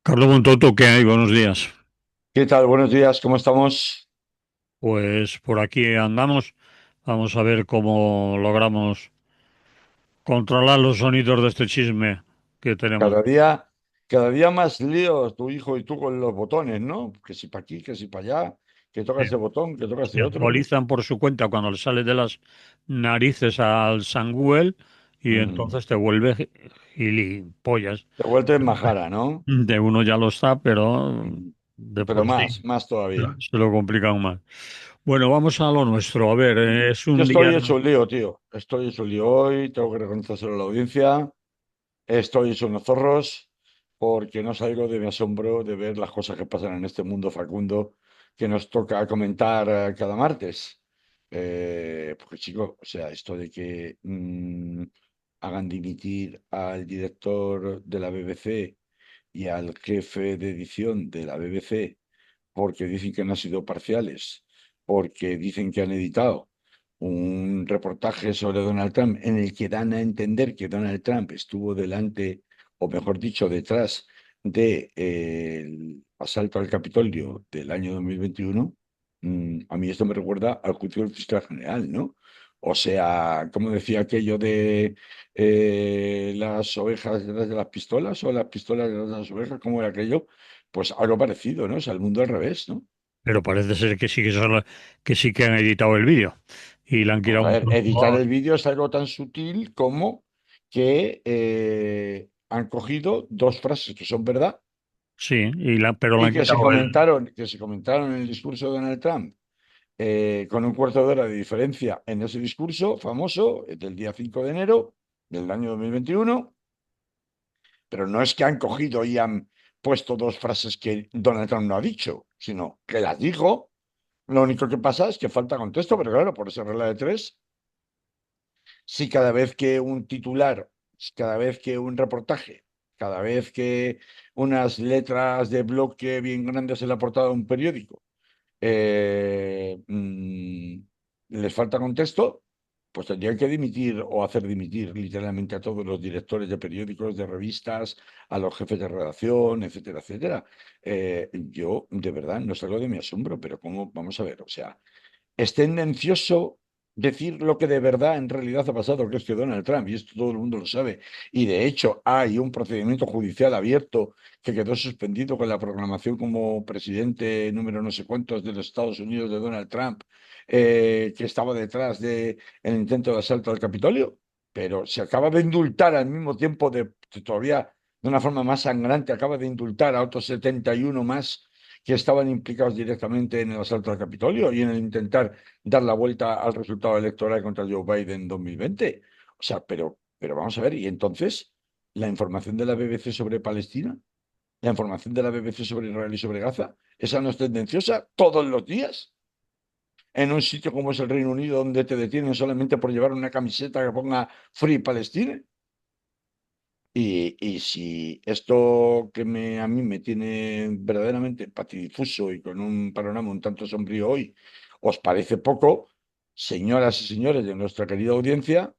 Carlos Montoto, ¿qué hay? Buenos días. ¿Qué tal? Buenos días, ¿cómo estamos? Pues por aquí andamos. Vamos a ver cómo logramos controlar los sonidos de este chisme que tenemos. Cada día, cada día más líos tu hijo y tú con los botones, ¿no? Que si para aquí, que si para allá, que toca Sí. ese botón, que toca ese Se otro. actualizan por su cuenta cuando le sale de las narices al San Google y Mm. entonces te vuelve gilipollas. Te vuelves majara, ¿no? De uno ya lo está, pero Mm. de Pero por sí más todavía. se lo complican más. Bueno, vamos a lo nuestro. A ver, es Yo un día. estoy hecho un lío, tío. Estoy hecho un lío hoy, tengo que reconocerlo a la audiencia. Estoy hecho unos zorros porque no salgo de mi asombro de ver las cosas que pasan en este mundo facundo que nos toca comentar cada martes. Porque, chico, o sea, esto de que hagan dimitir al director de la BBC y al jefe de edición de la BBC porque dicen que no han sido parciales, porque dicen que han editado un reportaje sobre Donald Trump en el que dan a entender que Donald Trump estuvo delante, o mejor dicho, detrás del asalto al Capitolio del año 2021. A mí esto me recuerda al juicio del fiscal general, ¿no? O sea, como decía aquello de las ovejas detrás de las pistolas o las pistolas detrás de las ovejas, ¿cómo era aquello? Pues algo parecido, ¿no? Es el mundo al revés, ¿no? Pero parece ser que sí que sí que han editado el vídeo y le han Vamos quitado a un ver, editar trozo. el vídeo es algo tan sutil como que han cogido dos frases que son verdad Sí, pero le y han quitado el. que se comentaron en el discurso de Donald Trump con un cuarto de hora de diferencia en ese discurso famoso del día 5 de enero del año 2021, pero no es que han cogido y han puesto dos frases que Donald Trump no ha dicho, sino que las dijo. Lo único que pasa es que falta contexto, pero claro, por esa regla de tres, si cada vez que un titular, cada vez que un reportaje, cada vez que unas letras de bloque bien grandes en la portada de un periódico les falta contexto, pues tendrían que dimitir o hacer dimitir literalmente a todos los directores de periódicos, de revistas, a los jefes de redacción, etcétera, etcétera. Yo, de verdad, no salgo de mi asombro, pero ¿cómo? Vamos a ver, o sea, es tendencioso decir lo que de verdad en realidad ha pasado, que es que Donald Trump, y esto todo el mundo lo sabe, y de hecho hay un procedimiento judicial abierto que quedó suspendido con la proclamación como presidente número no sé cuántos de los Estados Unidos de Donald Trump, que estaba detrás del intento de asalto al Capitolio, pero se acaba de indultar al mismo tiempo todavía de una forma más sangrante, acaba de indultar a otros 71 más que estaban implicados directamente en el asalto al Capitolio y en el intentar dar la vuelta al resultado electoral contra Joe Biden en 2020. O sea, pero vamos a ver, y entonces, la información de la BBC sobre Palestina, la información de la BBC sobre Israel y sobre Gaza, esa no es tendenciosa todos los días en un sitio como es el Reino Unido, donde te detienen solamente por llevar una camiseta que ponga Free Palestine. Y si esto a mí me tiene verdaderamente patidifuso y con un panorama un tanto sombrío hoy, os parece poco, señoras y señores de nuestra querida audiencia,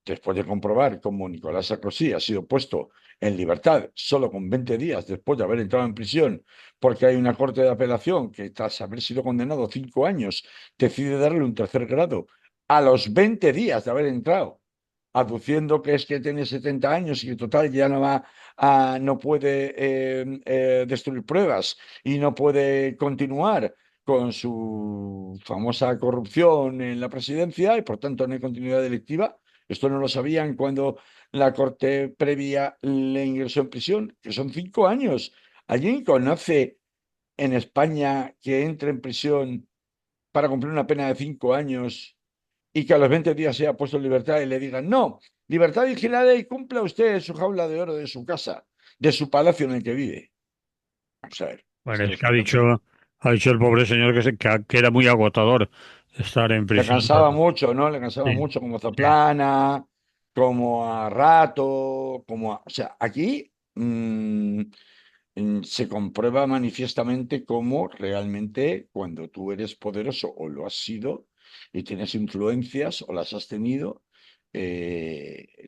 después de comprobar cómo Nicolás Sarkozy ha sido puesto en libertad solo con 20 días después de haber entrado en prisión, porque hay una corte de apelación que tras haber sido condenado 5 años decide darle un tercer grado a los 20 días de haber entrado, aduciendo que es que tiene 70 años y que total ya no puede destruir pruebas y no puede continuar con su famosa corrupción en la presidencia y por tanto no hay continuidad delictiva. Esto no lo sabían cuando la corte previa le ingresó en prisión, que son 5 años. ¿Alguien conoce en España que entre en prisión para cumplir una pena de 5 años y que a los 20 días sea puesto en libertad y le digan, no, libertad vigilada y cumpla usted su jaula de oro de su casa, de su palacio en el que vive? Vamos a ver, Bueno, esto es es que un tanto. ha dicho el pobre señor que era muy agotador estar en Le prisión. cansaba mucho, ¿no? Le cansaba Sí, mucho como sí. Zaplana, como a Rato, O sea, aquí se comprueba manifiestamente cómo realmente cuando tú eres poderoso o lo has sido y tienes influencias o las has tenido,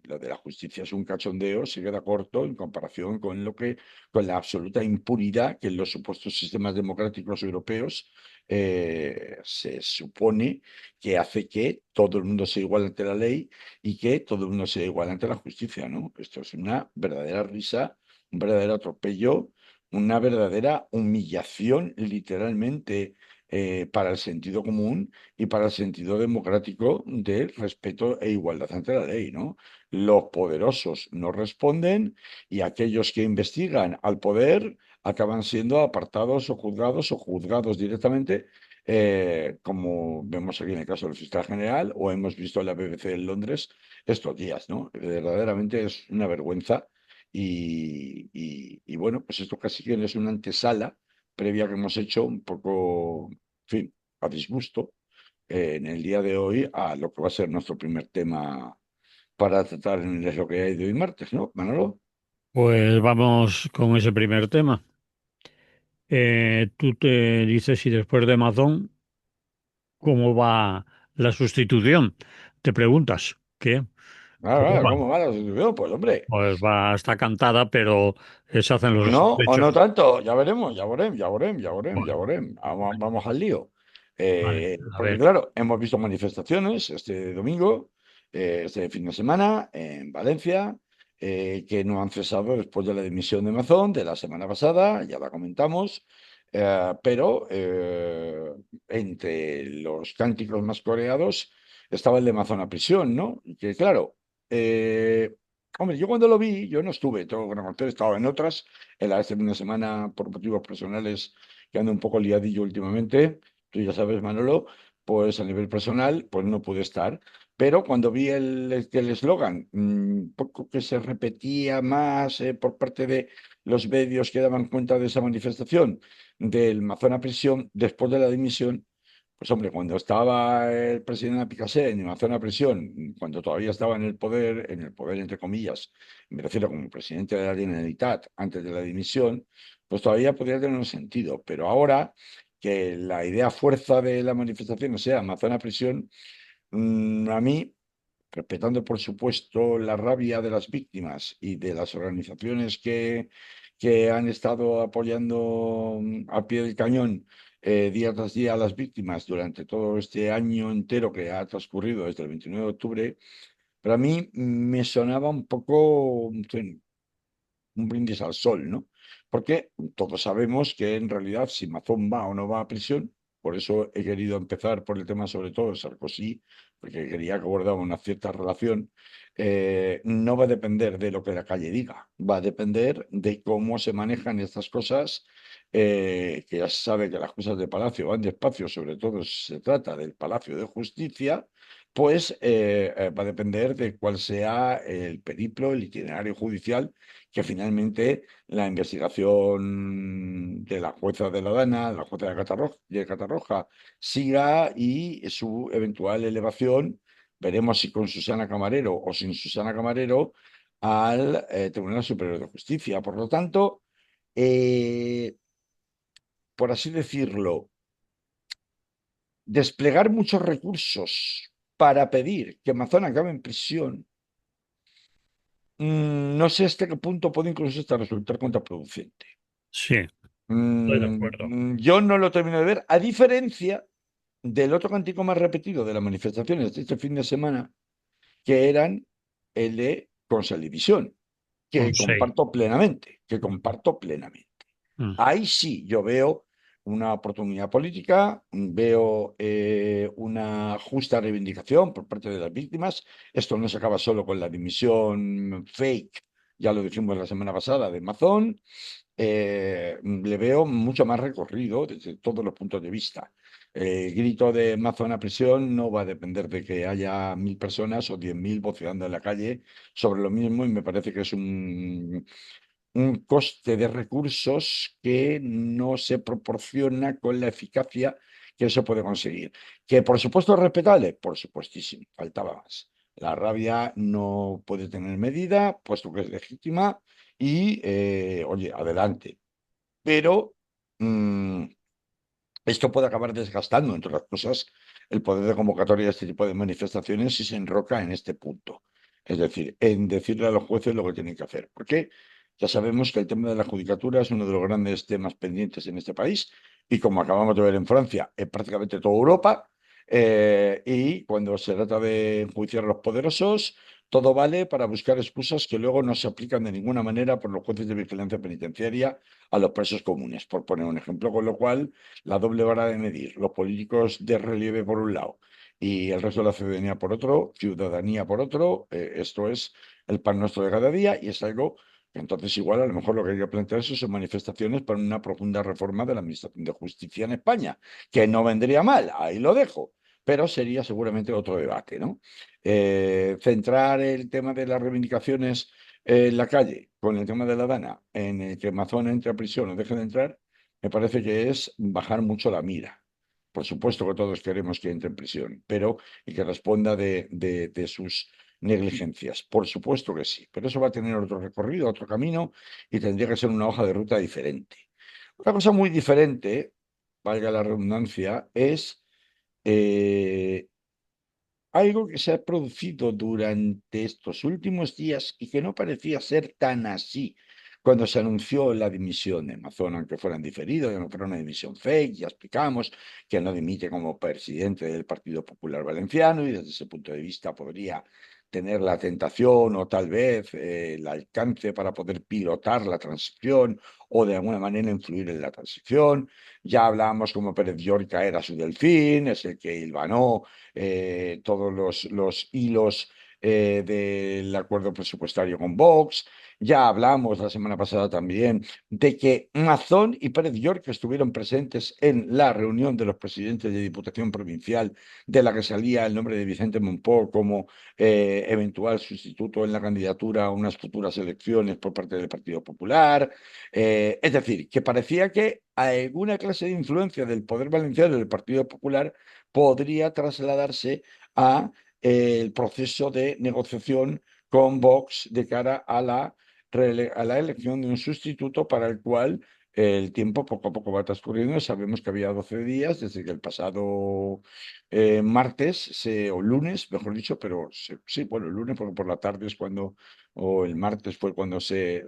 lo de la justicia es un cachondeo, se queda corto en comparación con la absoluta impunidad que en los supuestos sistemas democráticos europeos se supone que hace que todo el mundo sea igual ante la ley y que todo el mundo sea igual ante la justicia, ¿no? Esto es una verdadera risa, un verdadero atropello, una verdadera humillación, literalmente, para el sentido común y para el sentido democrático de respeto e igualdad ante la ley, ¿no? Los poderosos no responden y aquellos que investigan al poder acaban siendo apartados o juzgados directamente, como vemos aquí en el caso del fiscal general o hemos visto en la BBC en Londres estos días, ¿no? Verdaderamente es una vergüenza y bueno, pues esto casi que es una antesala previa que hemos hecho un poco, en fin, a disgusto en el día de hoy a lo que va a ser nuestro primer tema para tratar en Es lo que hay de hoy martes, ¿no, Manolo? Pues vamos con ese primer tema. Tú te dices si después de Amazon, ¿cómo va la sustitución? Te preguntas, ¿qué? ¿Cómo va? ¿Cómo va la situación? Pues hombre, Pues va, está cantada, pero se hacen los o sospechos. no tanto, ya veremos, ya veremos, ya veremos, ya veremos, ya Bueno, veremos. Vamos al lío. vale, a Porque ver. claro, hemos visto manifestaciones este domingo, este fin de semana en Valencia, que no han cesado después de la dimisión de Mazón de la semana pasada, ya la comentamos, pero entre los cánticos más coreados estaba el de Mazón a prisión, ¿no? Y que claro, eh, hombre, yo cuando lo vi, yo no estuve, tengo que reconocer, estaba en otras, en la este fin de semana por motivos personales que ando un poco liadillo últimamente, tú ya sabes, Manolo, pues a nivel personal, pues no pude estar. Pero cuando vi el eslogan, poco que se repetía más por parte de los medios que daban cuenta de esa manifestación del Mazón a prisión después de la dimisión, pues hombre, cuando estaba el presidente Picasso en una zona de prisión, cuando todavía estaba en el poder entre comillas, me refiero como presidente de la Generalitat antes de la dimisión, pues todavía podría tener un sentido. Pero ahora que la idea fuerza de la manifestación sea Amazona prisión, a mí, respetando por supuesto la rabia de las víctimas y de las organizaciones que han estado apoyando al pie del cañón día tras día a las víctimas durante todo este año entero que ha transcurrido desde el 29 de octubre, pero a mí me sonaba un poco, en fin, un brindis al sol, ¿no? Porque todos sabemos que en realidad si Mazón va o no va a prisión, por eso he querido empezar por el tema sobre todo de Sarkozy, porque quería que guardaba una cierta relación, no va a depender de lo que la calle diga, va a depender de cómo se manejan estas cosas, que ya se sabe que las cosas de Palacio van despacio, sobre todo si se trata del Palacio de Justicia, pues va a depender de cuál sea el periplo, el itinerario judicial que finalmente la investigación de la jueza de la Dana, la jueza de Catarroja, siga y su eventual elevación, veremos si con Susana Camarero o sin Susana Camarero, al Tribunal Superior de Justicia. Por lo tanto, eh, por así decirlo, desplegar muchos recursos para pedir que Mazón acabe en prisión. No sé hasta qué punto puede incluso hasta resultar contraproducente. Sí, estoy de acuerdo. Yo no lo termino de ver, a diferencia del otro cántico más repetido de las manifestaciones de este fin de semana, que eran el de Consalivisión, Con que seis. comparto plenamente, que comparto plenamente. Mm. Ahí sí, yo veo una oportunidad política, veo una justa reivindicación por parte de las víctimas. Esto no se acaba solo con la dimisión fake, ya lo dijimos la semana pasada, de Mazón, le veo mucho más recorrido desde todos los puntos de vista. El grito de Mazo en la prisión no va a depender de que haya 1.000 personas o 10.000 voceando en la calle sobre lo mismo y me parece que es un coste de recursos que no se proporciona con la eficacia que eso puede conseguir. Que por supuesto es respetable, por supuestísimo, faltaba más. La rabia no puede tener medida, puesto que es legítima, y, oye, adelante. Pero mm, esto puede acabar desgastando, entre otras cosas, el poder de convocatoria de este tipo de manifestaciones si se enroca en este punto. Es decir, en decirle a los jueces lo que tienen que hacer. ¿Por qué? Ya sabemos que el tema de la judicatura es uno de los grandes temas pendientes en este país y como acabamos de ver en Francia, en prácticamente toda Europa. Y cuando se trata de enjuiciar a los poderosos, todo vale para buscar excusas que luego no se aplican de ninguna manera por los jueces de vigilancia penitenciaria a los presos comunes, por poner un ejemplo. Con lo cual, la doble vara de medir, los políticos de relieve por un lado y el resto de la ciudadanía por otro, esto es el pan nuestro de cada día y es algo que entonces igual a lo mejor lo que hay que plantearse son manifestaciones para una profunda reforma de la Administración de Justicia en España, que no vendría mal, ahí lo dejo, pero sería seguramente otro debate, ¿no? Centrar el tema de las reivindicaciones en la calle con el tema de la Dana, en el que Mazón entre a prisión o deje de entrar, me parece que es bajar mucho la mira. Por supuesto que todos queremos que entre en prisión, pero y que responda de sus negligencias. Por supuesto que sí, pero eso va a tener otro recorrido, otro camino y tendría que ser una hoja de ruta diferente. Una cosa muy diferente, valga la redundancia, es eh, algo que se ha producido durante estos últimos días y que no parecía ser tan así cuando se anunció la dimisión de Amazon, aunque fueran diferido, ya no fuera una dimisión fake, ya explicamos que no dimite como presidente del Partido Popular Valenciano y desde ese punto de vista podría tener la tentación o tal vez el alcance para poder pilotar la transición o de alguna manera influir en la transición. Ya hablábamos como Pérez Llorca era su delfín, es el que hilvanó todos los hilos del acuerdo presupuestario con Vox. Ya hablamos la semana pasada también de que Mazón y Pérez Llorca estuvieron presentes en la reunión de los presidentes de Diputación Provincial, de la que salía el nombre de Vicente Monpó como eventual sustituto en la candidatura a unas futuras elecciones por parte del Partido Popular. Es decir, que parecía que alguna clase de influencia del poder valenciano del Partido Popular podría trasladarse a el proceso de negociación con Vox de cara a la elección de un sustituto para el cual el tiempo poco a poco va transcurriendo. Sabemos que había 12 días desde que el pasado o lunes, mejor dicho, pero sí, bueno, el lunes porque por la tarde es cuando, o el martes fue cuando se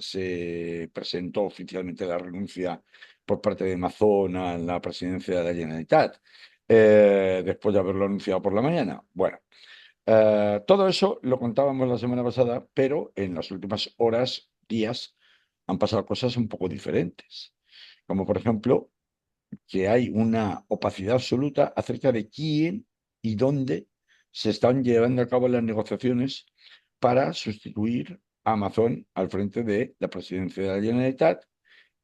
presentó oficialmente la renuncia por parte de Mazón a la presidencia de la Generalitat, después de haberlo anunciado por la mañana. Bueno, todo eso lo contábamos la semana pasada, pero en las últimas horas, días, han pasado cosas un poco diferentes. Como por ejemplo, que hay una opacidad absoluta acerca de quién y dónde se están llevando a cabo las negociaciones para sustituir a Amazon al frente de la presidencia de la Generalitat,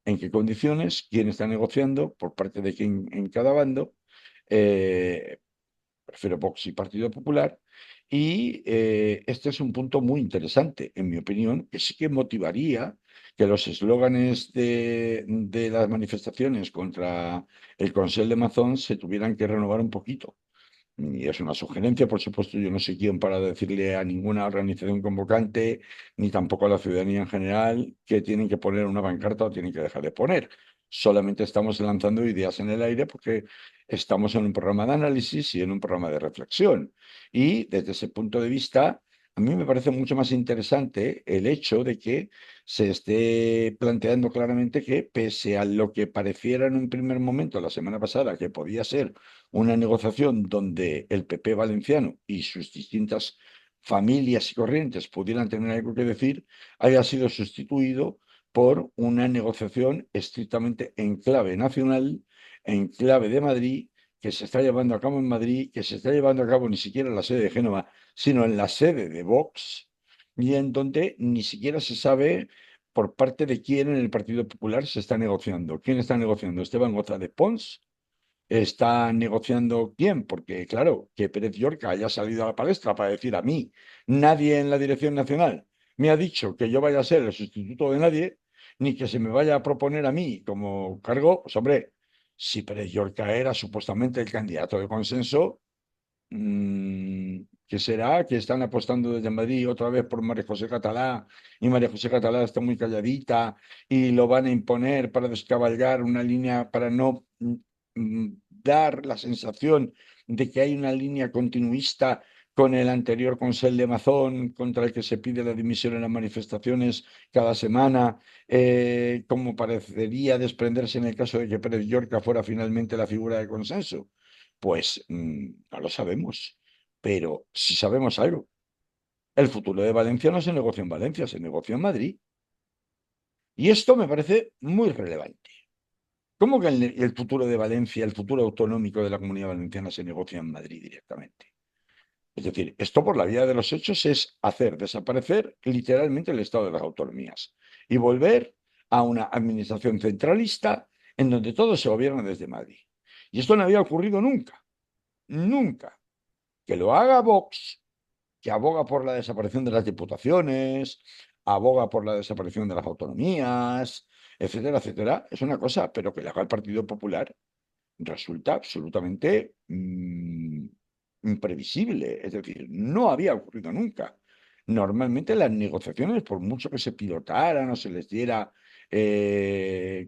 en qué condiciones, quién está negociando, por parte de quién en cada bando. eh, Prefiero Vox y Partido Popular. Y este es un punto muy interesante, en mi opinión, que sí que motivaría que los eslóganes de las manifestaciones contra el Consell de Mazón se tuvieran que renovar un poquito. Y es una sugerencia, por supuesto, yo no soy quien para decirle a ninguna organización convocante, ni tampoco a la ciudadanía en general, que tienen que poner una pancarta o tienen que dejar de poner. Solamente estamos lanzando ideas en el aire porque estamos en un programa de análisis y en un programa de reflexión. Y desde ese punto de vista, a mí me parece mucho más interesante el hecho de que se esté planteando claramente que, pese a lo que pareciera en un primer momento la semana pasada, que podía ser una negociación donde el PP valenciano y sus distintas familias y corrientes pudieran tener algo que decir, haya sido sustituido por una negociación estrictamente en clave nacional, en clave de Madrid, que se está llevando a cabo en Madrid, que se está llevando a cabo ni siquiera en la sede de Génova, sino en la sede de Vox, y en donde ni siquiera se sabe por parte de quién en el Partido Popular se está negociando. ¿Quién está negociando? Esteban González Pons. ¿Está negociando quién? Porque, claro, que Pérez Llorca haya salido a la palestra para decir a mí, nadie en la Dirección Nacional me ha dicho que yo vaya a ser el sustituto de nadie, ni que se me vaya a proponer a mí como cargo, pues hombre, si Pérez Llorca era supuestamente el candidato de consenso, ¿qué será? Que están apostando desde Madrid otra vez por María José Catalá y María José Catalá está muy calladita y lo van a imponer para descabalgar una línea, para no dar la sensación de que hay una línea continuista con el anterior Consell de Mazón, contra el que se pide la dimisión en las manifestaciones cada semana, como parecería desprenderse en el caso de que Pérez Llorca fuera finalmente la figura de consenso? Pues no lo sabemos, pero sí sabemos algo. El futuro de Valencia no se negocia en Valencia, se negocia en Madrid. Y esto me parece muy relevante. ¿Cómo que el futuro de Valencia, el futuro autonómico de la Comunidad Valenciana se negocia en Madrid directamente? Es decir, esto por la vía de los hechos es hacer desaparecer literalmente el Estado de las autonomías y volver a una administración centralista en donde todo se gobierna desde Madrid. Y esto no había ocurrido nunca, nunca. Que lo haga Vox, que aboga por la desaparición de las diputaciones, aboga por la desaparición de las autonomías, etcétera, etcétera, es una cosa, pero que le haga el Partido Popular resulta absolutamente imprevisible. Es decir, no había ocurrido nunca. Normalmente las negociaciones, por mucho que se pilotaran o se les diera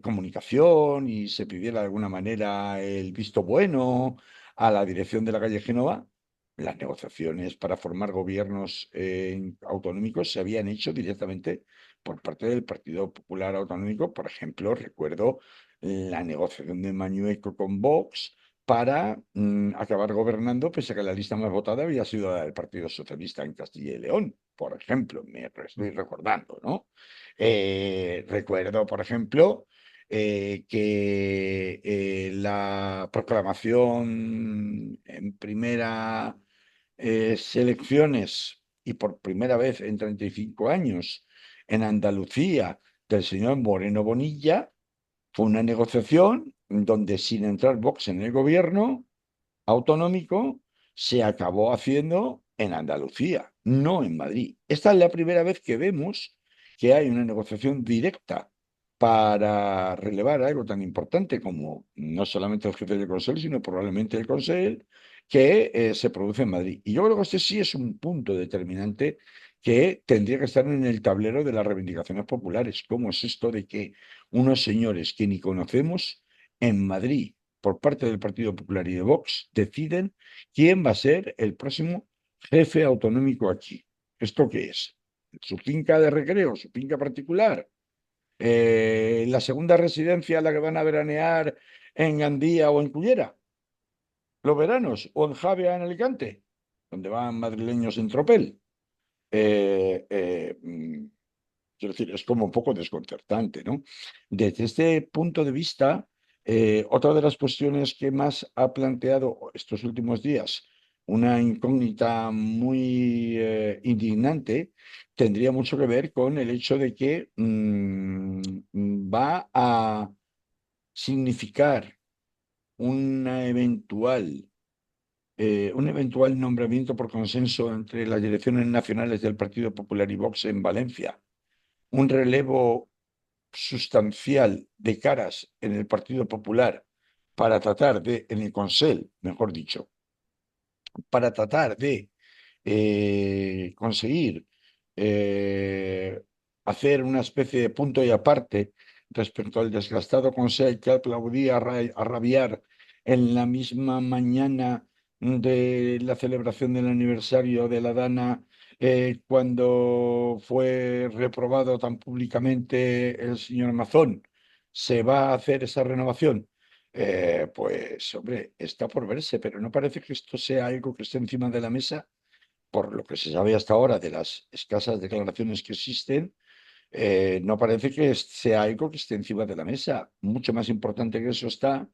comunicación y se pidiera de alguna manera el visto bueno a la dirección de la calle Génova, las negociaciones para formar gobiernos autonómicos se habían hecho directamente por parte del Partido Popular Autonómico. Por ejemplo, recuerdo la negociación de Mañueco con Vox para acabar gobernando, pese a que la lista más votada había sido la del Partido Socialista en Castilla y León, por ejemplo, me estoy recordando, ¿no? Recuerdo, por ejemplo, que la proclamación en primera selecciones y por primera vez en 35 años en Andalucía del señor Moreno Bonilla fue una negociación donde, sin entrar Vox en el gobierno autonómico, se acabó haciendo en Andalucía, no en Madrid. Esta es la primera vez que vemos que hay una negociación directa para relevar algo tan importante como no solamente el jefe del Consell, sino probablemente el Consell, que se produce en Madrid. Y yo creo que este sí es un punto determinante que tendría que estar en el tablero de las reivindicaciones populares. ¿Cómo es esto de que unos señores que ni conocemos en Madrid, por parte del Partido Popular y de Vox, deciden quién va a ser el próximo jefe autonómico aquí? ¿Esto qué es? ¿Su finca de recreo, su finca particular? ¿La segunda residencia a la que van a veranear en Gandía o en Cullera los veranos? ¿O en Javea en Alicante, donde van madrileños en tropel? Eh, eh, mm, Quiero decir, es como un poco desconcertante, ¿no? Desde este punto de vista, otra de las cuestiones que más ha planteado estos últimos días, una incógnita muy indignante, tendría mucho que ver con el hecho de que va a significar una un eventual nombramiento por consenso entre las direcciones nacionales del Partido Popular y Vox en Valencia, un relevo sustancial de caras en el Partido Popular para tratar de, en el Consell, mejor dicho, para tratar de conseguir hacer una especie de punto y aparte respecto al desgastado Consell que aplaudía a rabiar en la misma mañana de la celebración del aniversario de la Dana, cuando fue reprobado tan públicamente el señor Mazón. ¿Se va a hacer esa renovación? Pues, hombre, está por verse, pero no parece que esto sea algo que esté encima de la mesa, por lo que se sabe hasta ahora de las escasas declaraciones que existen. No parece que sea algo que esté encima de la mesa. Mucho más importante que eso está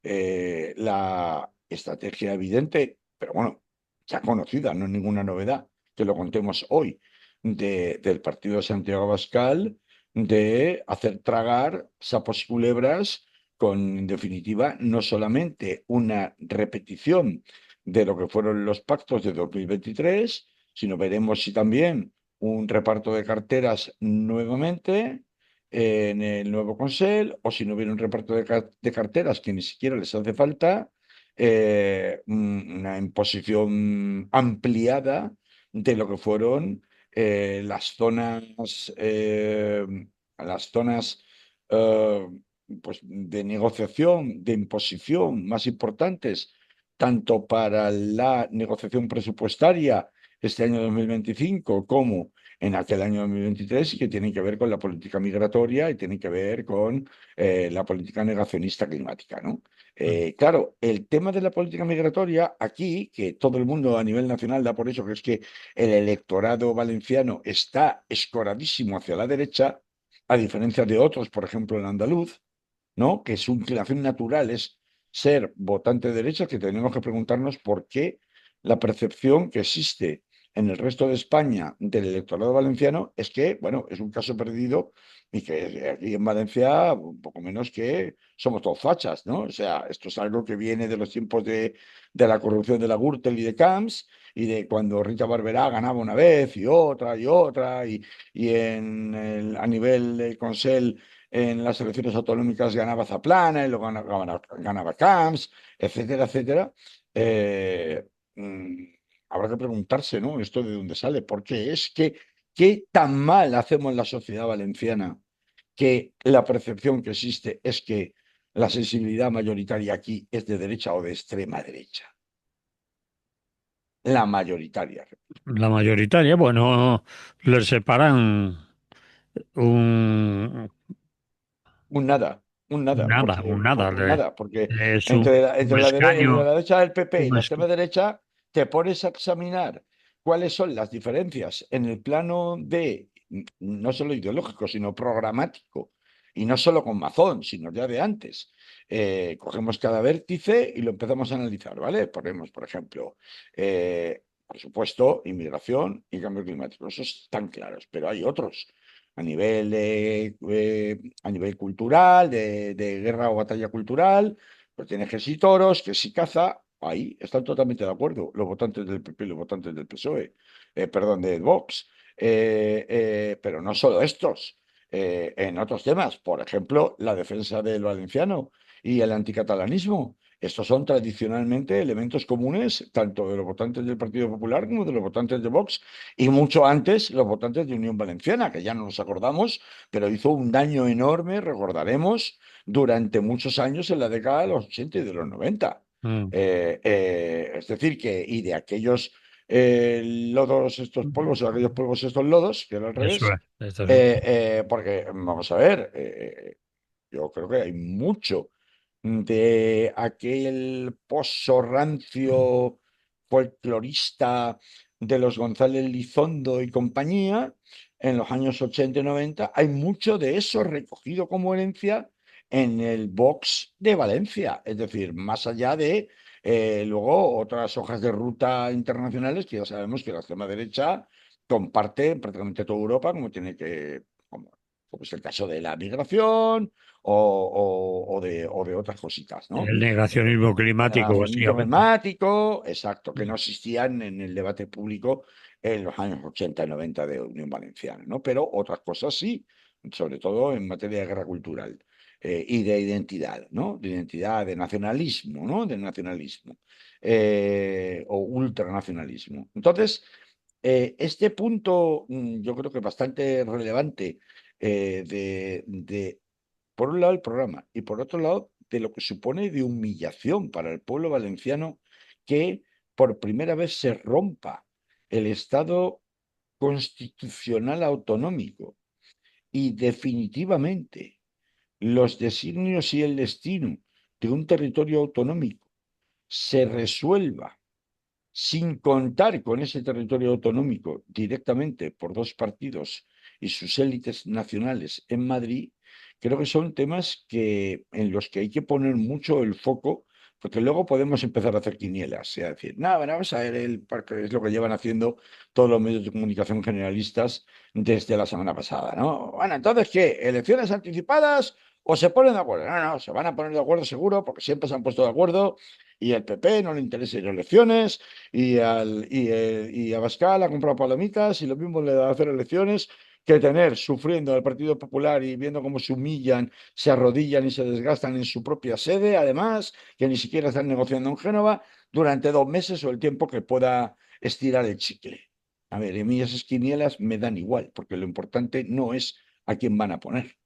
la estrategia evidente, pero bueno, ya conocida, no es ninguna novedad, que lo contemos hoy, del partido de Santiago Abascal, de hacer tragar sapos y culebras con, en definitiva, no solamente una repetición de lo que fueron los pactos de 2023, sino veremos si también un reparto de carteras nuevamente en el nuevo Consell, o si no hubiera un reparto de carteras que ni siquiera les hace falta, una imposición ampliada de lo que fueron las zonas eh, pues, de negociación, de imposición más importantes tanto para la negociación presupuestaria este año 2025 como en aquel año 2023 y que tienen que ver con la política migratoria y tienen que ver con la política negacionista climática, ¿no? Mm. Claro, el tema de la política migratoria aquí, que todo el mundo a nivel nacional da por eso, que es que el electorado valenciano está escoradísimo hacia la derecha, a diferencia de otros, por ejemplo, el andaluz, ¿no? Que su inclinación natural es ser votante de derecha, que tenemos que preguntarnos por qué la percepción que existe en el resto de España del electorado valenciano es que, bueno, es un caso perdido y que aquí en Valencia, un poco menos que somos todos fachas, ¿no? O sea, esto es algo que viene de los tiempos de la corrupción de la Gürtel y de Camps y de cuando Rita Barberá ganaba una vez y otra, a nivel de Consell en las elecciones autonómicas ganaba Zaplana y luego ganaba Camps, etcétera, etcétera. Eh, mm, Habrá que preguntarse, ¿no? Esto de dónde sale, porque es que qué tan mal hacemos la sociedad valenciana que la percepción que existe es que la sensibilidad mayoritaria aquí es de derecha o de extrema derecha. La mayoritaria. La mayoritaria, bueno, les separan un Un nada, un nada, nada, un porque, nada. un nada, porque Es un, un entre la escaño, derecha del PP y un la esca- extrema derecha, te pones a examinar cuáles son las diferencias en el plano de, no solo ideológico, sino programático, y no solo con Mazón, sino ya de antes. Cogemos cada vértice y lo empezamos a analizar, ¿vale? Ponemos, por ejemplo, por supuesto, inmigración y cambio climático, esos están claros, pero hay otros a nivel cultural, de guerra o batalla cultural, pues tiene que si toros, que si caza, ahí están totalmente de acuerdo los votantes del PP y los votantes del PSOE, perdón, de Vox. Pero no solo estos, en otros temas, por ejemplo, la defensa del valenciano y el anticatalanismo. Estos son tradicionalmente elementos comunes tanto de los votantes del Partido Popular como de los votantes de Vox y mucho antes los votantes de Unión Valenciana, que ya no nos acordamos, pero hizo un daño enorme, recordaremos, durante muchos años en la década de los 80 y de los 90. Mm. Es decir, que y de aquellos lodos, estos polvos, o aquellos polvos, estos lodos, que era al Eso revés, es. Esto es. porque vamos a ver, yo creo que hay mucho de aquel pozo rancio folclorista de los González Lizondo y compañía en los años 80 y 90. Hay mucho de eso recogido como herencia en el Vox de Valencia, es decir, más allá de luego otras hojas de ruta internacionales que ya sabemos que la extrema derecha comparte en prácticamente toda Europa, como es el caso de la migración o de otras cositas, ¿no? El negacionismo climático, Relacionamiento básicamente. climático, exacto, que no existían en el debate público en los años 80 y 90 de Unión Valenciana, ¿no? Pero otras cosas sí, sobre todo en materia de guerra cultural y de identidad, ¿no? De identidad, de nacionalismo, ¿no? De nacionalismo o ultranacionalismo. Entonces, este punto yo creo que es bastante relevante por un lado, el programa y por otro lado, de lo que supone de humillación para el pueblo valenciano que por primera vez se rompa el Estado constitucional autonómico y definitivamente los designios y el destino de un territorio autonómico se resuelva sin contar con ese territorio autonómico directamente por dos partidos y sus élites nacionales en Madrid, creo que son temas en los que hay que poner mucho el foco, porque luego podemos empezar a hacer quinielas, y a decir, nada, bueno, vamos a ver, porque es lo que llevan haciendo todos los medios de comunicación generalistas desde la semana pasada, ¿no? Bueno, entonces, ¿qué? ¿Elecciones anticipadas o se ponen de acuerdo? No, no, se van a poner de acuerdo seguro, porque siempre se han puesto de acuerdo y el PP no le interesa ir a elecciones y Abascal ha comprado palomitas y lo mismo le da hacer elecciones que tener sufriendo al Partido Popular y viendo cómo se humillan, se arrodillan y se desgastan en su propia sede, además, que ni siquiera están negociando en Génova durante 2 meses o el tiempo que pueda estirar el chicle. A ver, a mí esas quinielas me dan igual, porque lo importante no es a quién van a poner.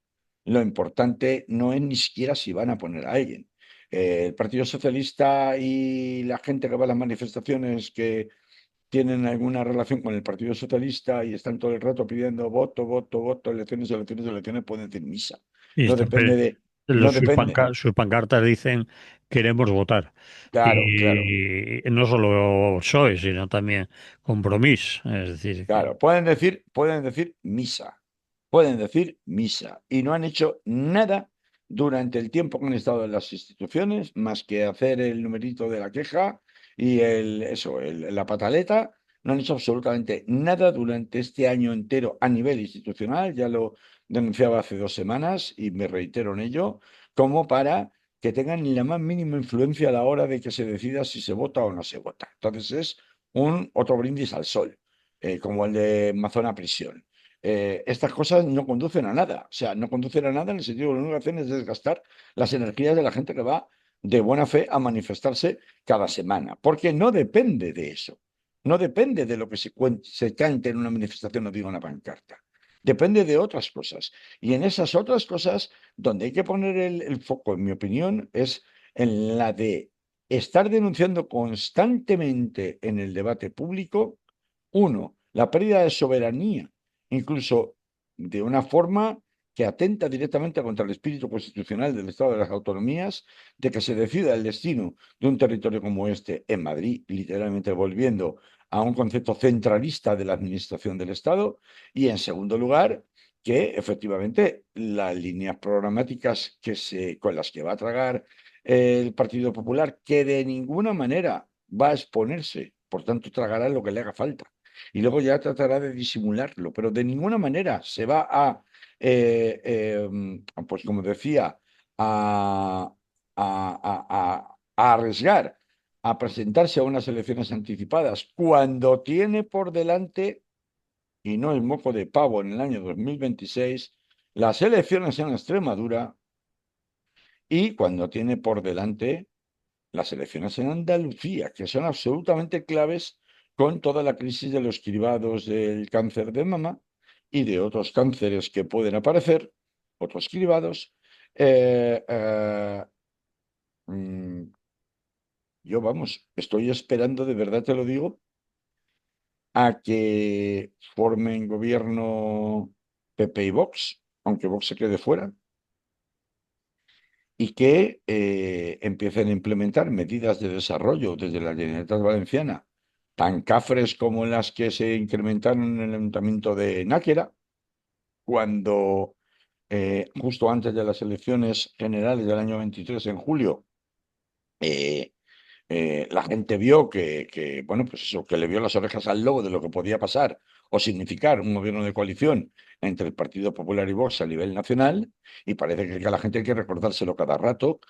Lo importante no es ni siquiera si van a poner a alguien. El Partido Socialista y la gente que va a las manifestaciones que tienen alguna relación con el Partido Socialista y están todo el rato pidiendo voto, voto, voto, elecciones, elecciones, elecciones, pueden decir misa. Y No depende de, no depende. sus pancartas dicen queremos votar. Claro, claro. Y no solo PSOE, sino también Compromís. Es decir, que Claro, pueden decir misa, pueden decir misa, y no han hecho nada durante el tiempo que han estado en las instituciones, más que hacer el numerito de la queja y la pataleta. No han hecho absolutamente nada durante este año entero a nivel institucional, ya lo denunciaba hace 2 semanas y me reitero en ello, como para que tengan ni la más mínima influencia a la hora de que se decida si se vota o no se vota. Entonces es un otro brindis al sol, como el de Mazona Prisión. Estas cosas no conducen a nada, o sea, no conducen a nada en el sentido de que lo único que hacen es desgastar las energías de la gente que va de buena fe a manifestarse cada semana, porque no depende de eso, no depende de lo que se cante en una manifestación o diga una pancarta, depende de otras cosas. Y en esas otras cosas, donde hay que poner el foco, en mi opinión, es en la de estar denunciando constantemente en el debate público. Uno, la pérdida de soberanía, incluso de una forma que atenta directamente contra el espíritu constitucional del Estado de las Autonomías, de que se decida el destino de un territorio como este en Madrid, literalmente volviendo a un concepto centralista de la administración del Estado. Y en segundo lugar, que efectivamente las líneas programáticas con las que va a tragar el Partido Popular, que de ninguna manera va a exponerse, por tanto tragará lo que le haga falta y luego ya tratará de disimularlo, pero de ninguna manera se va a, pues como decía, a, a arriesgar a presentarse a unas elecciones anticipadas cuando tiene por delante, y no es moco de pavo, en el año 2026, las elecciones en Extremadura y cuando tiene por delante las elecciones en Andalucía, que son absolutamente claves con toda la crisis de los cribados del cáncer de mama y de otros cánceres que pueden aparecer, otros cribados. Eh, eh, mm, yo, vamos, estoy esperando, de verdad te lo digo, a que formen gobierno PP y Vox, aunque Vox se quede fuera, y que empiecen a implementar medidas de desarrollo desde la Generalitat Valenciana, tan cafres como las que se incrementaron en el Ayuntamiento de Náquera, cuando justo antes de las elecciones generales del año 23, en julio, eh, la gente vio bueno, pues eso, que le vio las orejas al lobo de lo que podía pasar o significar un gobierno de coalición entre el Partido Popular y Vox a nivel nacional, y parece que a la gente hay que recordárselo cada rato,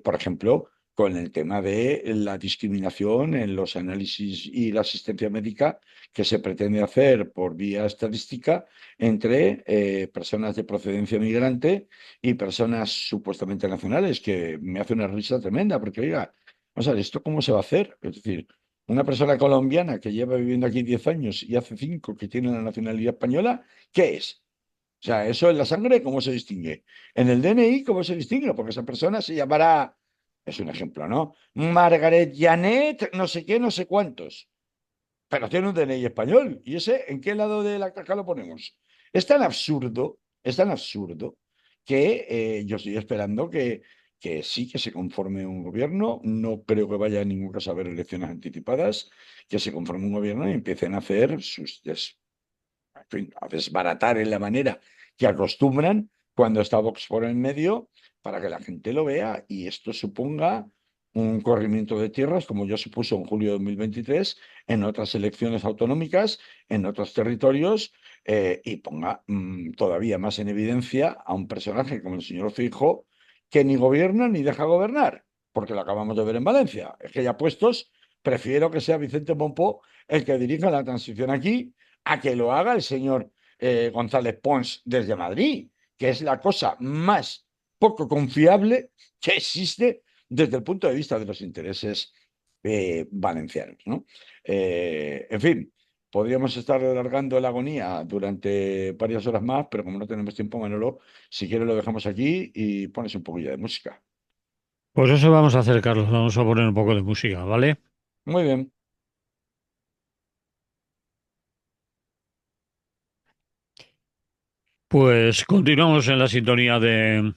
por ejemplo, con el tema de la discriminación en los análisis y la asistencia médica que se pretende hacer por vía estadística entre personas de procedencia migrante y personas supuestamente nacionales, que me hace una risa tremenda, porque oiga, vamos a ver, ¿esto cómo se va a hacer? Es decir, una persona colombiana que lleva viviendo aquí 10 años y hace 5 que tiene la nacionalidad española, ¿qué es? O sea, eso en la sangre, ¿cómo se distingue? En el DNI, ¿cómo se distingue? Porque esa persona se llamará, es un ejemplo, ¿no? Margaret Janet, no sé qué, no sé cuántos, pero tiene un DNI español. ¿Y ese en qué lado de la caja lo ponemos? Es tan absurdo que yo estoy esperando que sí que se conforme un gobierno. No creo que vaya en ningún caso a haber elecciones anticipadas, que se conforme un gobierno y empiecen a hacer en fin, a desbaratar en la manera que acostumbran cuando está Vox por en medio, para que la gente lo vea y esto suponga un corrimiento de tierras, como ya supuso en julio de 2023, en otras elecciones autonómicas, en otros territorios, y ponga todavía más en evidencia a un personaje como el señor Feijóo, que ni gobierna ni deja gobernar, porque lo acabamos de ver en Valencia. Es que ya puestos, prefiero que sea Vicente Pompó el que dirija la transición aquí, a que lo haga el señor González Pons desde Madrid, que es la cosa más poco confiable que existe desde el punto de vista de los intereses valencianos, ¿no? En fin, podríamos estar alargando la agonía durante varias horas más, pero como no tenemos tiempo, Manolo, si quieres lo dejamos aquí y pones un poquillo de música. Pues eso vamos a hacer, Carlos. Vamos a poner un poco de música, ¿vale? Muy bien. Pues continuamos en la sintonía de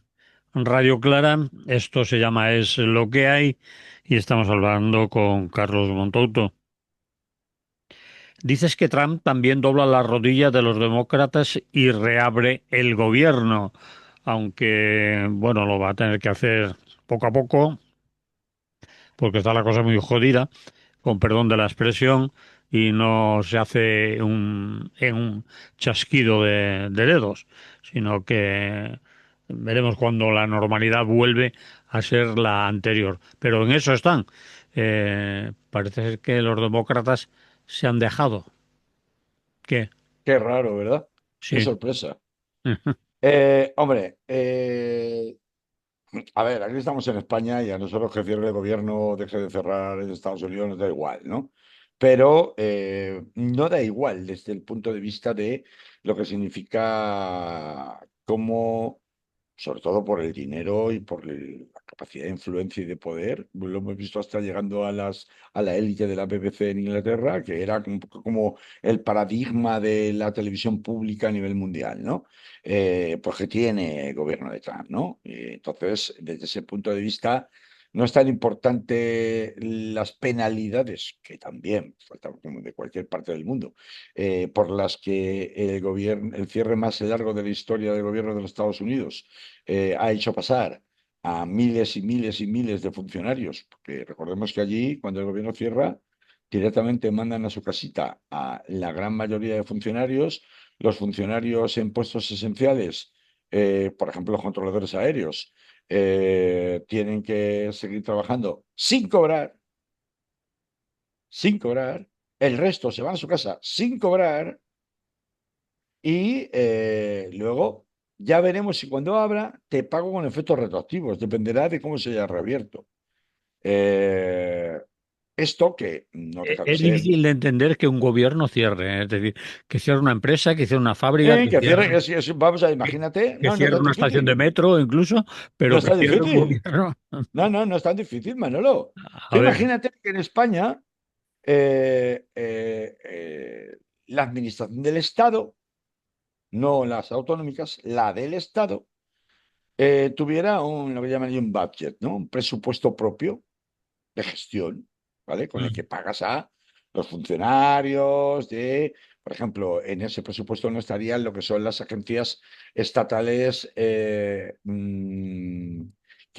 Radio Clara. Esto se llama Es lo que hay y estamos hablando con Carlos Montouto. Dices que Trump también dobla la rodilla de los demócratas y reabre el gobierno, aunque, bueno, lo va a tener que hacer poco a poco, porque está la cosa muy jodida, con perdón de la expresión, y no se hace en un chasquido de dedos, sino que veremos cuando la normalidad vuelve a ser la anterior. Pero en eso están. Parece ser que los demócratas se han dejado. ¿Qué? Qué raro, ¿verdad? Qué Sí. sorpresa. Hombre, a ver, aquí estamos en España y a nosotros que cierre el gobierno, deje de cerrar en Estados Unidos, nos da igual, ¿no? Pero no da igual desde el punto de vista de lo que significa cómo, sobre todo por el dinero y por la capacidad de influencia y de poder, lo hemos visto hasta llegando a la élite de la BBC en Inglaterra, que era un poco como el paradigma de la televisión pública a nivel mundial, ¿no? Pues que tiene el gobierno de Trump, ¿no? Entonces, desde ese punto de vista, no es tan importante las penalidades, que también faltan como de cualquier parte del mundo, por las que el gobierno, el cierre más largo de la historia del gobierno de los Estados Unidos ha hecho pasar a miles y miles y miles de funcionarios, porque recordemos que allí, cuando el gobierno cierra, directamente mandan a su casita a la gran mayoría de funcionarios, los funcionarios en puestos esenciales, por ejemplo, los controladores aéreos, tienen que seguir trabajando sin cobrar, el resto se van a su casa sin cobrar y luego ya veremos si cuando abra te pago con efectos retroactivos, dependerá de cómo se haya reabierto. Eh, Esto que no deja de Es ser, difícil de entender que un gobierno cierre, es decir, que cierre una empresa, que cierre una fábrica, que cierre, vamos a, imagínate, que no, no es cierre tan una estación de difícil, metro incluso, no pero es que tan cierre un difícil, gobierno. no, no, no es tan difícil, Manolo. Tú A ver, imagínate que en España la administración del Estado, no las autonómicas, la del Estado, tuviera lo que llaman un budget, ¿no? Un presupuesto propio de gestión, ¿vale? Con el que pagas a los funcionarios por ejemplo, en ese presupuesto no estarían lo que son las agencias estatales que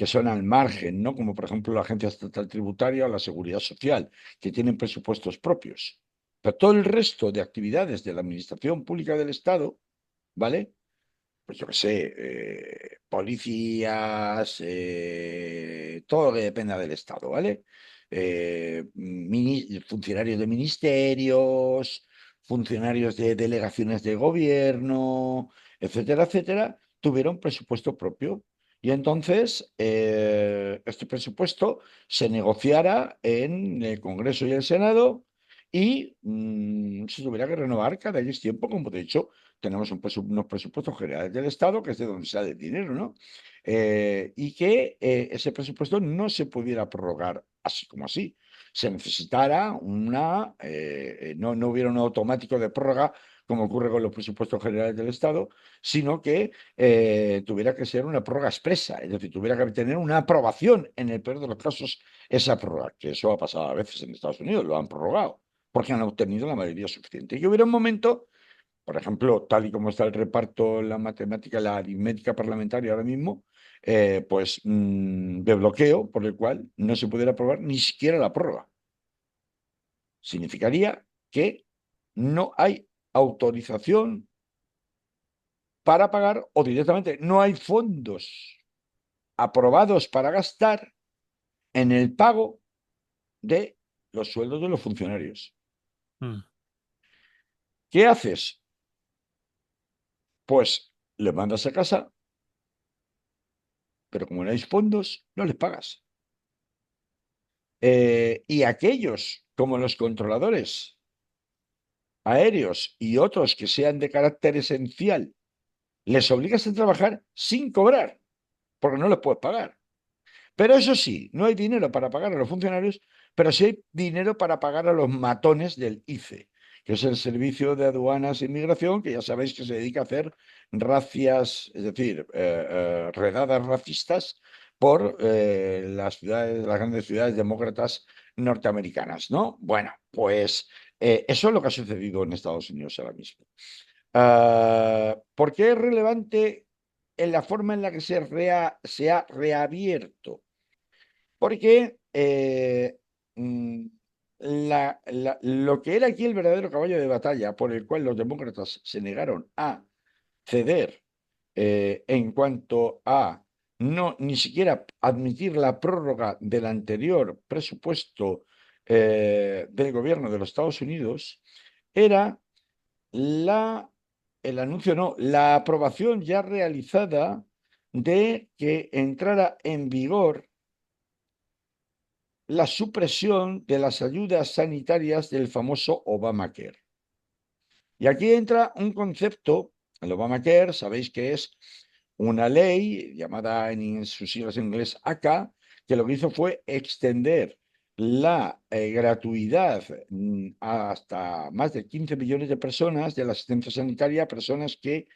son al margen, ¿no? Como por ejemplo la Agencia Estatal Tributaria o la Seguridad Social, que tienen presupuestos propios. Pero todo el resto de actividades de la Administración Pública del Estado, ¿vale? Pues yo qué sé, policías, todo lo que dependa del Estado, ¿vale? Funcionarios de ministerios, funcionarios de delegaciones de gobierno, etcétera, etcétera, tuvieron presupuesto propio. Y entonces, este presupuesto se negociara en el Congreso y el Senado y se tuviera que renovar cada X tiempo, como te he dicho tenemos unos presupuestos generales del Estado, que es de donde sale el dinero, ¿no? Y que ese presupuesto no se pudiera prorrogar así como así. Se necesitara no hubiera un automático de prórroga, como ocurre con los presupuestos generales del Estado, sino que tuviera que ser una prórroga expresa, es decir, tuviera que tener una aprobación, en el peor de los casos, esa prórroga, que eso ha pasado a veces en Estados Unidos, lo han prorrogado, porque han obtenido la mayoría suficiente. Y que hubiera un momento por ejemplo, tal y como está el reparto, la matemática, la aritmética parlamentaria ahora mismo, pues de bloqueo por el cual no se pudiera aprobar ni siquiera la prórroga. Significaría que no hay autorización para pagar o directamente no hay fondos aprobados para gastar en el pago de los sueldos de los funcionarios. ¿Qué haces? Pues le mandas a casa, pero como no hay fondos, no les pagas. Y aquellos como los controladores aéreos y otros que sean de carácter esencial, les obligas a trabajar sin cobrar, porque no les puedes pagar. Pero eso sí, no hay dinero para pagar a los funcionarios, pero sí hay dinero para pagar a los matones del ICE, que es el Servicio de Aduanas e Inmigración, que ya sabéis que se dedica a hacer racias, es decir, redadas racistas por las ciudades, las grandes ciudades demócratas norteamericanas, ¿no? Bueno, pues eso es lo que ha sucedido en Estados Unidos ahora mismo. ¿Por qué es relevante en la forma en la que se ha reabierto? Porque mm, lo que era aquí el verdadero caballo de batalla por el cual los demócratas se negaron a ceder en cuanto a no ni siquiera admitir la prórroga del anterior presupuesto del gobierno de los Estados Unidos, era la, el anuncio, no, la aprobación ya realizada de que entrara en vigor la supresión de las ayudas sanitarias del famoso Obamacare. Y aquí entra un concepto, el Obamacare, sabéis que es una ley llamada en sus siglas en inglés ACA, que lo que hizo fue extender la gratuidad hasta más de 15 millones de personas de la asistencia sanitaria a personas que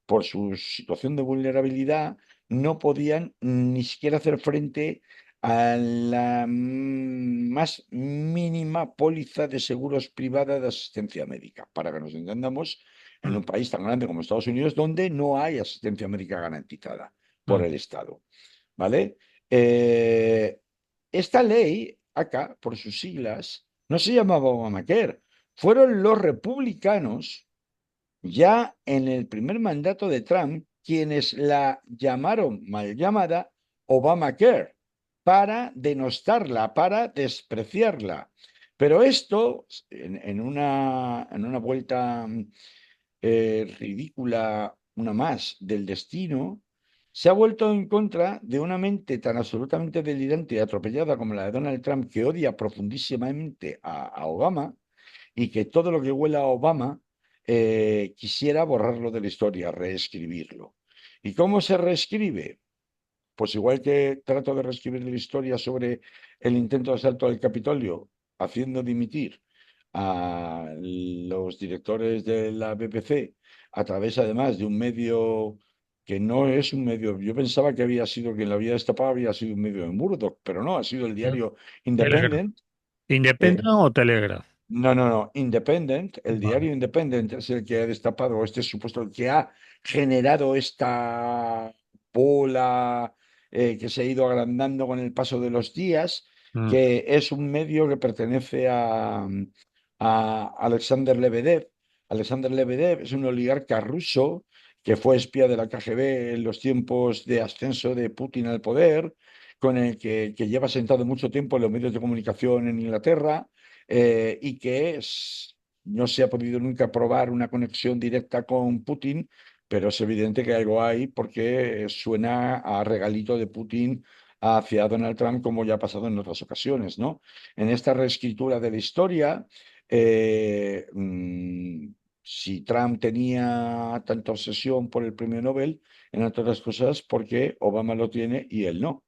por su situación de vulnerabilidad, no podían ni siquiera hacer frente a la más mínima póliza de seguros privada de asistencia médica, para que nos entendamos, en Mm, un país tan grande como Estados Unidos, donde no hay asistencia médica garantizada por mm. el Estado. ¿Vale? Eh, esta ley, acá, por sus siglas, no se llamaba Obamacare. Fueron los republicanos ya en el primer mandato de Trump, quienes la llamaron mal llamada Obamacare, para denostarla, para despreciarla. Pero esto, en una vuelta ridícula, una más del destino, se ha vuelto en contra de una mente tan absolutamente delirante y atropellada como la de Donald Trump, que odia profundísimamente a Obama, y que todo lo que huela a Obama quisiera borrarlo de la historia, reescribirlo. ¿Y cómo se reescribe? Pues igual que trato de reescribir la historia sobre el intento de asalto al Capitolio, haciendo dimitir a los directores de la BBC a través además de un medio que no es un medio, yo pensaba que había sido quien lo había destapado, había sido un medio de Murdoch, pero no, ha sido el diario Telegraph. Independent. ¿Independent eh, o Telegraph? no, no, no. Independent, el Vale. diario Independent es el que ha destapado, este supuesto, el que ha generado esta bola que se ha ido agrandando con el paso de los días, Mm, que es un medio que pertenece a Alexander Lebedev. Alexander Lebedev es un oligarca ruso que fue espía de la KGB en los tiempos de ascenso de Putin al poder, con el que lleva sentado mucho tiempo en los medios de comunicación en Inglaterra y que no se ha podido nunca probar una conexión directa con Putin, pero es evidente que algo hay porque suena a regalito de Putin hacia Donald Trump, como ya ha pasado en otras ocasiones, ¿no? En esta reescritura de la historia, eh, mm, si Trump tenía tanta obsesión por el premio Nobel, en otras cosas, porque Obama lo tiene y él no.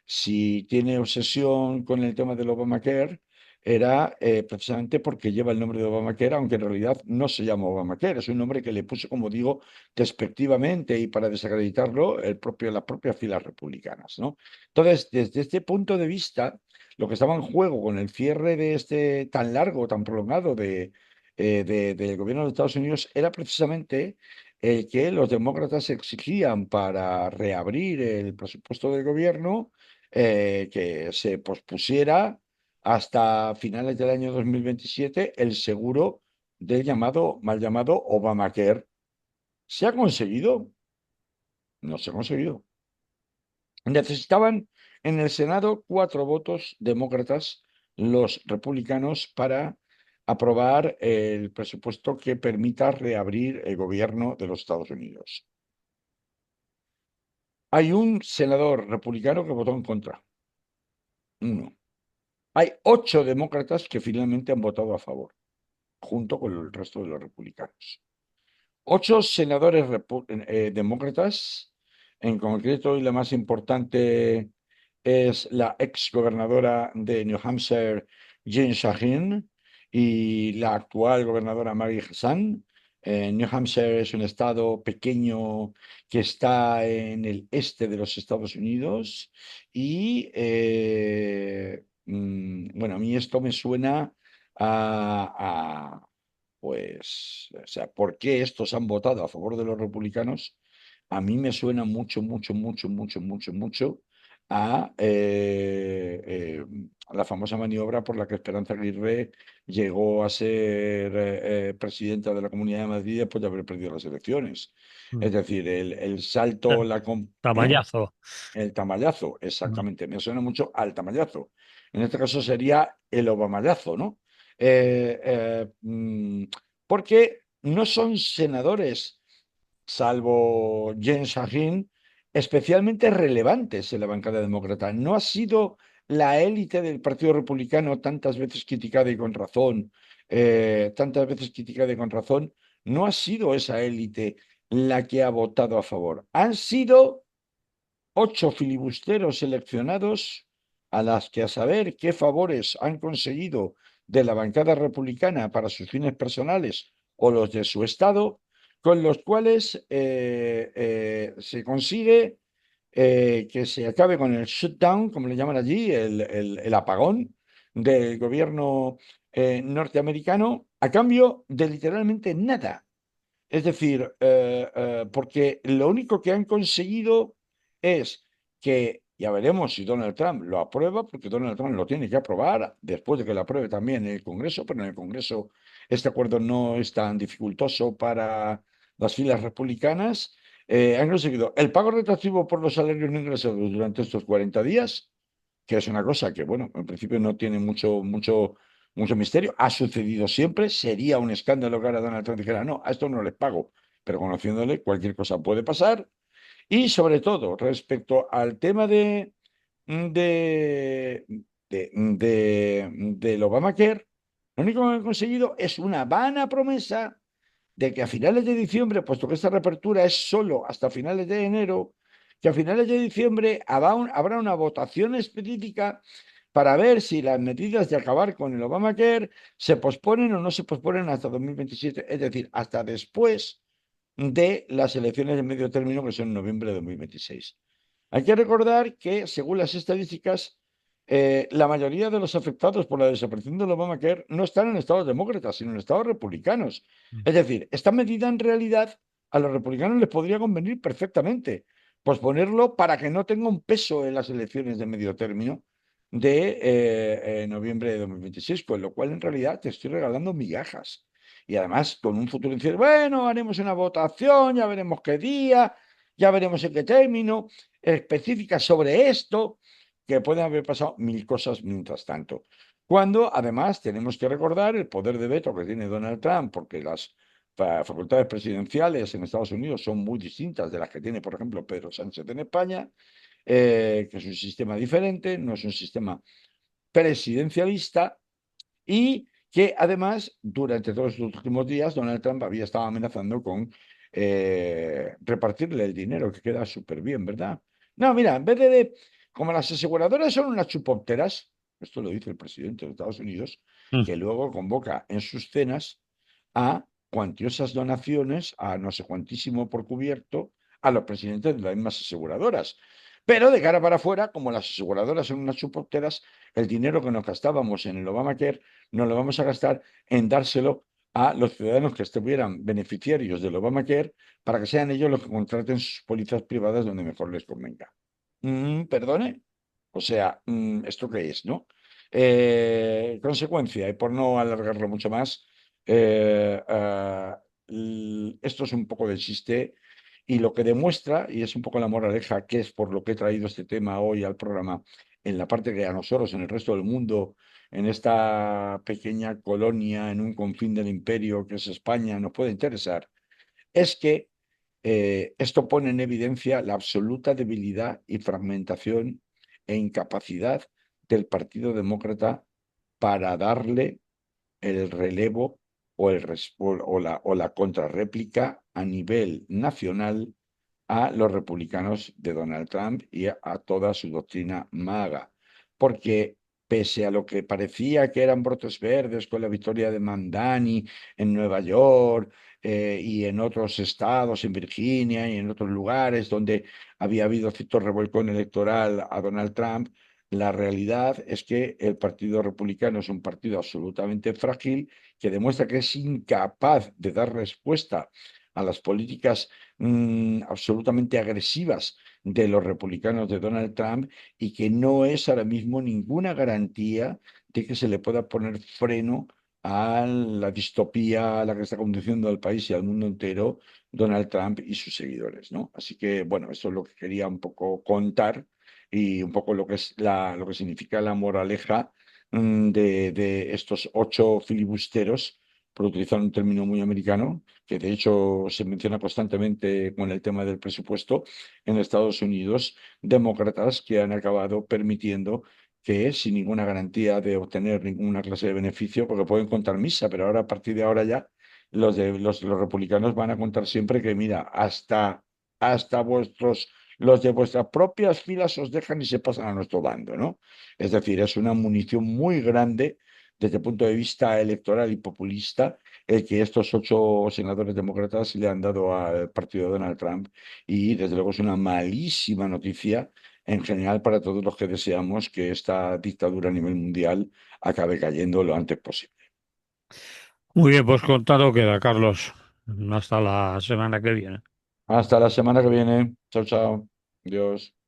Si tiene obsesión con el tema del Obamacare, era precisamente porque lleva el nombre de Obamacare, aunque en realidad no se llama Obamacare, es un nombre que le puso, como digo, despectivamente y para desacreditarlo las propias filas republicanas, ¿no? Entonces, desde este punto de vista, lo que estaba en juego con el cierre de este tan largo, tan prolongado del gobierno de Estados Unidos era precisamente el que los demócratas exigían para reabrir el presupuesto del gobierno que se pospusiera hasta finales del año 2027 el seguro del mal llamado Obamacare. ¿Se ha conseguido? No se ha conseguido. Necesitaban en el Senado 4 votos demócratas, los republicanos, para aprobar el presupuesto que permita reabrir el gobierno de los Estados Unidos. Hay un senador republicano que votó en contra, uno. Hay 8 demócratas que finalmente han votado a favor, junto con el resto de los republicanos. 8 senadores demócratas, en concreto, y la más importante es la ex gobernadora de New Hampshire, Jean Shaheen, y la actual gobernadora Mary Hassan. New Hampshire es un estado pequeño que está en el este de los Estados Unidos y, bueno, a mí esto me suena pues, o sea, ¿por qué estos han votado a favor de los republicanos? A mí me suena mucho, mucho, mucho, mucho, mucho, mucho a, a la famosa maniobra por la que Esperanza Aguirre llegó a ser presidenta de la Comunidad de Madrid después de haber perdido las elecciones. Mm. Es decir, el salto, Tamallazo. el tamallazo, Mm. exactamente. Me suena mucho al tamallazo. En este caso sería el obamallazo, ¿no? Porque no son senadores, salvo Jen Shaheen, especialmente relevantes en la bancada demócrata. No ha sido la élite del Partido Republicano tantas veces criticada y con razón, tantas veces criticada y con razón, no ha sido esa élite la que ha votado a favor. Han sido 8 filibusteros seleccionados a las que a saber qué favores han conseguido de la bancada republicana para sus fines personales o los de su estado, con los cuales se consigue que se acabe con el shutdown, como le llaman allí, el apagón del gobierno norteamericano, a cambio de literalmente nada. Es decir, porque lo único que han conseguido es que, ya veremos si Donald Trump lo aprueba, porque Donald Trump lo tiene que aprobar después de que lo apruebe también en el Congreso, pero en el Congreso este acuerdo no es tan dificultoso para las filas republicanas. Han conseguido el pago retroactivo por los salarios no ingresados durante estos 40 días, que es una cosa que, bueno, en principio no tiene mucho misterio. Ha sucedido siempre. Sería un escándalo que ahora Donald Trump dijera, no, a esto no les pago. Pero conociéndole, cualquier cosa puede pasar. Y sobre todo, respecto al tema de, del Obamacare, lo único que han conseguido es una vana promesa de que a finales de diciembre, puesto que esta reapertura es solo hasta finales de enero, que a finales de diciembre habrá una votación específica para ver si las medidas de acabar con el Obamacare se posponen o no se posponen hasta 2027, es decir, hasta después de las elecciones de medio término, que son en noviembre de 2026. Hay que recordar que, según las estadísticas, la mayoría de los afectados por la desaparición del Obamacare no están en estados demócratas, sino en estados republicanos. Mm. Es decir, esta medida en realidad a los republicanos les podría convenir perfectamente posponerlo para que no tenga un peso en las elecciones de medio término de noviembre de 2026, con lo cual en realidad te estoy regalando migajas. Y además con un futuro incierto, bueno, haremos una votación, ya veremos qué día, ya veremos en qué término, específicas sobre esto, que pueden haber pasado mil cosas mientras tanto. Cuando además tenemos que recordar el poder de veto que tiene Donald Trump, porque las facultades presidenciales en Estados Unidos son muy distintas de las que tiene, por ejemplo, Pedro Sánchez en España, que es un sistema diferente, no es un sistema presidencialista, y que además durante todos los últimos días Donald Trump había estado amenazando con repartirle el dinero, que queda súper bien, ¿verdad? No, mira, en vez como las aseguradoras son unas chupópteras, esto lo dice el presidente de Estados Unidos, Mm. que luego convoca en sus cenas a cuantiosas donaciones, a no sé cuantísimo por cubierto, a los presidentes de las mismas aseguradoras. Pero de cara para afuera, como las aseguradoras son unas chupópteras, el dinero que nos gastábamos en el Obamacare nos lo vamos a gastar en dárselo a los ciudadanos que estuvieran beneficiarios del Obamacare para que sean ellos los que contraten sus pólizas privadas donde mejor les convenga. ¿Perdone? O sea, ¿esto qué es, no? Consecuencia, y por no alargarlo mucho más, esto es un poco de chiste y lo que demuestra, y es un poco la moraleja, que es por lo que he traído este tema hoy al programa, en la parte que a nosotros, en el resto del mundo, en esta pequeña colonia, en un confín del imperio que es España, nos puede interesar, es que esto pone en evidencia la absoluta debilidad y fragmentación e incapacidad del Partido Demócrata para darle el relevo o la contrarréplica a nivel nacional a los republicanos de Donald Trump y a toda su doctrina MAGA. Porque pese a lo que parecía que eran brotes verdes con la victoria de Mandani en Nueva York, y en otros estados, en Virginia y en otros lugares donde había habido cierto revolcón electoral a Donald Trump, la realidad es que el Partido Republicano es un partido absolutamente frágil que demuestra que es incapaz de dar respuesta a las políticas absolutamente agresivas de los republicanos de Donald Trump, y que no es ahora mismo ninguna garantía de que se le pueda poner freno a la distopía a la que está conduciendo al país y al mundo entero Donald Trump y sus seguidores, ¿no? Así que, bueno, eso es lo que quería un poco contar, y un poco lo que es lo que significa la moraleja de estos 8 filibusteros, por utilizar un término muy americano, que de hecho se menciona constantemente con el tema del presupuesto en Estados Unidos, demócratas que han acabado permitiendo que, sin ninguna garantía de obtener ninguna clase de beneficio, porque pueden contar misa, pero ahora, a partir de ahora ya, los republicanos van a contar siempre que, mira, hasta los de vuestras propias filas os dejan y se pasan a nuestro bando, ¿no? Es decir, es una munición muy grande desde el punto de vista electoral y populista el que estos 8 senadores demócratas le han dado al partido de Donald Trump, y desde luego es una malísima noticia en general para todos los que deseamos que esta dictadura a nivel mundial acabe cayendo lo antes posible. Muy bien, pues contado queda, Carlos. Hasta la semana que viene. Hasta la semana que viene. Chao, chao. Adiós.